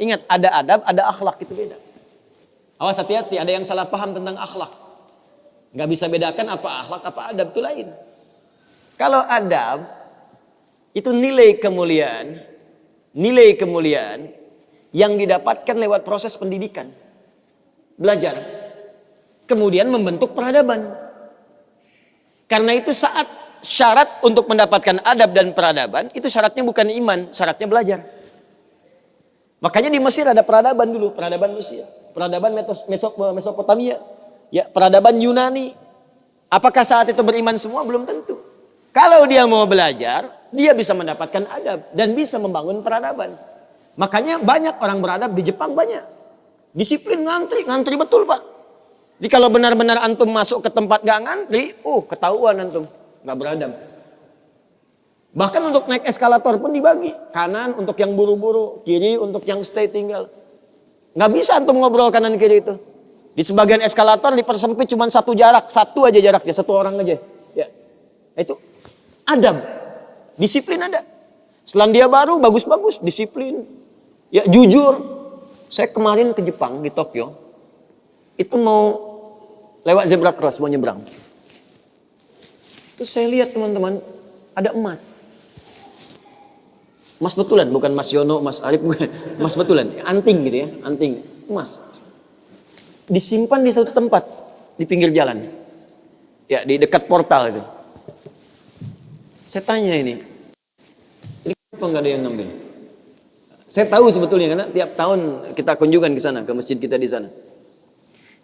Ingat, ada adab, ada akhlak, itu beda. Awas, hati-hati, ada yang salah paham tentang akhlak. Nggak bisa bedakan apa akhlak, apa adab, itu lain. Kalau adab, itu nilai kemuliaan yang didapatkan lewat proses pendidikan. Belajar. Kemudian membentuk peradaban. Karena itu saat syarat untuk mendapatkan adab dan peradaban, itu syaratnya bukan iman, syaratnya belajar. Makanya di Mesir ada peradaban dulu, peradaban Mesir, peradaban Mesopotamia, ya, peradaban Yunani. Apakah saat itu beriman semua? Belum tentu. Kalau dia mau belajar, dia bisa mendapatkan adab dan bisa membangun peradaban. Makanya banyak orang beradab di Jepang, banyak. Disiplin, ngantri betul, Pak. Jadi kalau benar-benar antum masuk ke tempat gak ngantri, ketahuan antum gak beradab. Bahkan untuk naik eskalator pun dibagi. Kanan untuk yang buru-buru, kiri untuk yang stay tinggal. Gak bisa antum ngobrol kanan kiri itu. Di sebagian eskalator dipersempit cuma satu aja jaraknya, satu orang aja. Ya. Itu adab. Disiplin ada. Selandia Baru bagus-bagus, disiplin. Ya, jujur. Saya kemarin ke Jepang, di Tokyo. Itu mau lewat zebra cross, mau nyebrang. Terus saya lihat teman-teman, ada emas. Emas betulan, bukan Mas Yono, Mas Arif, emas betulan. Anting gitu ya, anting, emas. Disimpan di satu tempat, di pinggir jalan. Ya, di dekat portal itu. Saya tanya ini kenapa nggak ada yang ngambil? Saya tahu sebetulnya, karena tiap tahun kita kunjungan ke sana, ke masjid kita di sana.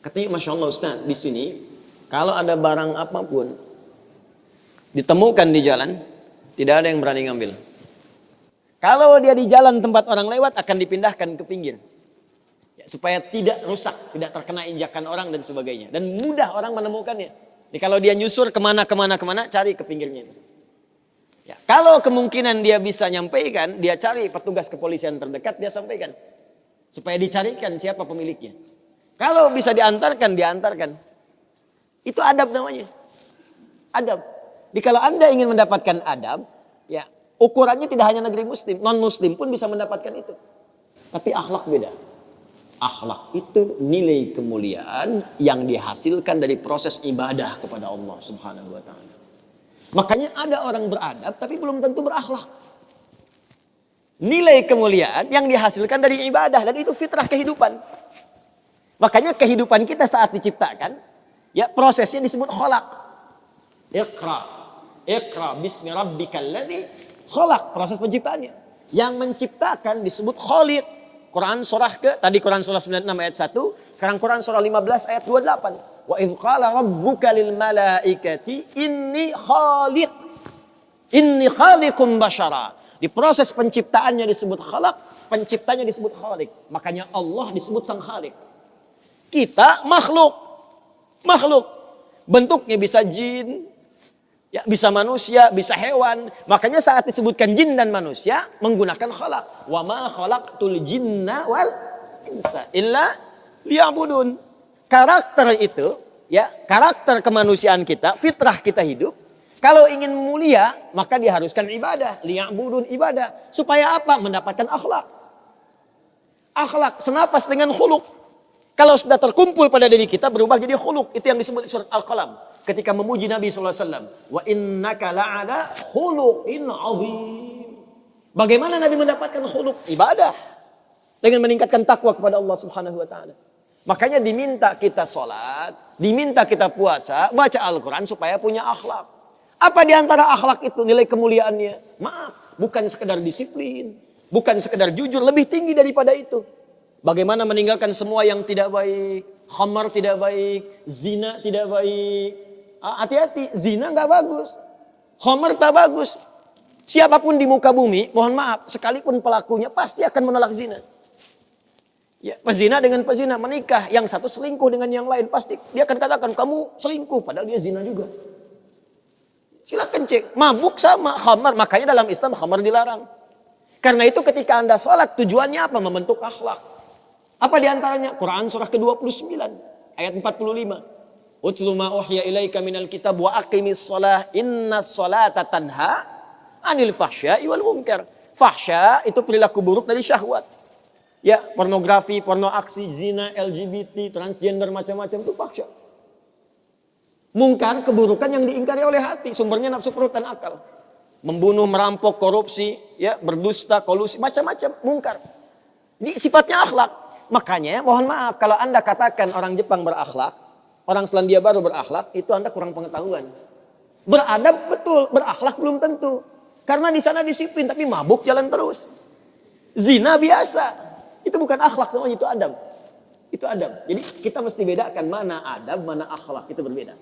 Katanya, Masya Allah Ustaz, di sini, kalau ada barang apapun, ditemukan di jalan, tidak ada yang berani ngambil. Kalau dia di jalan tempat orang lewat, akan dipindahkan ke pinggir. Ya, supaya tidak rusak, tidak terkena injakan orang dan sebagainya. Dan mudah orang menemukannya. Jadi kalau dia nyusur kemana, cari ke pinggirnya. Ya, kalau kemungkinan dia bisa nyampaikan, dia cari petugas kepolisian terdekat, dia sampaikan. Supaya dicarikan siapa pemiliknya. Kalau bisa diantarkan. Itu adab namanya. Adab. Jadi kalau Anda ingin mendapatkan adab, ya ukurannya tidak hanya negeri muslim, non-muslim pun bisa mendapatkan itu. Tapi akhlak beda. Akhlak itu nilai kemuliaan yang dihasilkan dari proses ibadah kepada Allah Subhanahu wa taala. Makanya ada orang beradab tapi belum tentu berakhlak. Nilai kemuliaan yang dihasilkan dari ibadah dan itu fitrah kehidupan. Makanya kehidupan kita saat diciptakan, ya prosesnya disebut khalaq. Iqra bismi rabbikal ladzi khalaq, proses penciptaannya. Yang menciptakan disebut Khaliq. Quran surah Quran surah 96 ayat 1, sekarang Quran surah 15 ayat 28. Wa idz qala rabbuka lil malaikati inni khaliqum basyara. Di proses penciptaannya disebut khalaq, penciptanya disebut khaliq. Makanya Allah disebut sang khaliq. Kita makhluk. Bentuknya bisa jin, ya, bisa manusia, bisa hewan. Makanya saat disebutkan jin dan manusia menggunakan khalaq. Wa ma khalaqtul jinna wal insa illa liya'budun. Karakter itu, ya, karakter kemanusiaan kita, fitrah kita hidup. Kalau ingin mulia, maka diharuskan ibadah, liya'budun, ibadah. Supaya apa? Mendapatkan akhlak. Akhlak senapas dengan khuluq. Kalau sudah terkumpul pada diri kita berubah jadi khuluq. Itu yang disebut surat Al-Qalam. Ketika memuji Nabi SAW. Wa innaka la'ala khuluqin azim. Bagaimana Nabi mendapatkan khuluq? Ibadah. Dengan meningkatkan takwa kepada Allah Subhanahu wa ta'ala. Makanya diminta kita sholat, diminta kita puasa, baca Al-Quran supaya punya akhlak. Apa diantara akhlak itu nilai kemuliaannya? Maaf, bukan sekedar disiplin, bukan sekedar jujur, lebih tinggi daripada itu. Bagaimana meninggalkan semua yang tidak baik, khamar tidak baik, zina tidak baik. Hati-hati, zina nggak bagus, khamar tak bagus. Siapapun di muka bumi, mohon maaf, sekalipun pelakunya pasti akan menolak zina. Ya, pezina dengan pezina menikah, yang satu selingkuh dengan yang lain, pasti dia akan katakan kamu selingkuh, padahal dia zina juga. Silakan cek, mabuk sama khamar, makanya dalam Islam khamar dilarang. Karena itu ketika Anda sholat tujuannya apa? Membentuk akhlak. Apa diantaranya? Quran surah ke-29 ayat 45. Utlu ma uhya ilaika minal kitab wa aqimis shalah innas sholata tanha anil fahsya'i wal munkar. Fahsya itu perilaku buruk dari syahwat. Ya, pornografi, porno aksi, zina, LGBT, transgender, macam-macam itu fahsya. Mungkar, keburukan yang diingkari oleh hati, sumbernya nafsu perut dan akal. Membunuh, merampok, korupsi, ya, berdusta, kolusi, macam-macam mungkar. Ini sifatnya akhlak. Makanya mohon maaf kalau Anda katakan orang Jepang berakhlak, orang Selandia Baru berakhlak, itu Anda kurang pengetahuan. Beradab betul, berakhlak belum tentu. Karena di sana disiplin tapi mabuk jalan terus. Zina biasa. Itu bukan akhlak namanya, itu adab. Itu adab. Jadi kita mesti bedakan mana adab, mana akhlak, itu berbeda.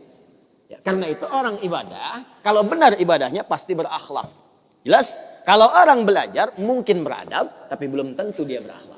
Ya, karena itu orang ibadah, kalau benar ibadahnya pasti berakhlak. Jelas? Kalau orang belajar mungkin beradab, tapi belum tentu dia berakhlak.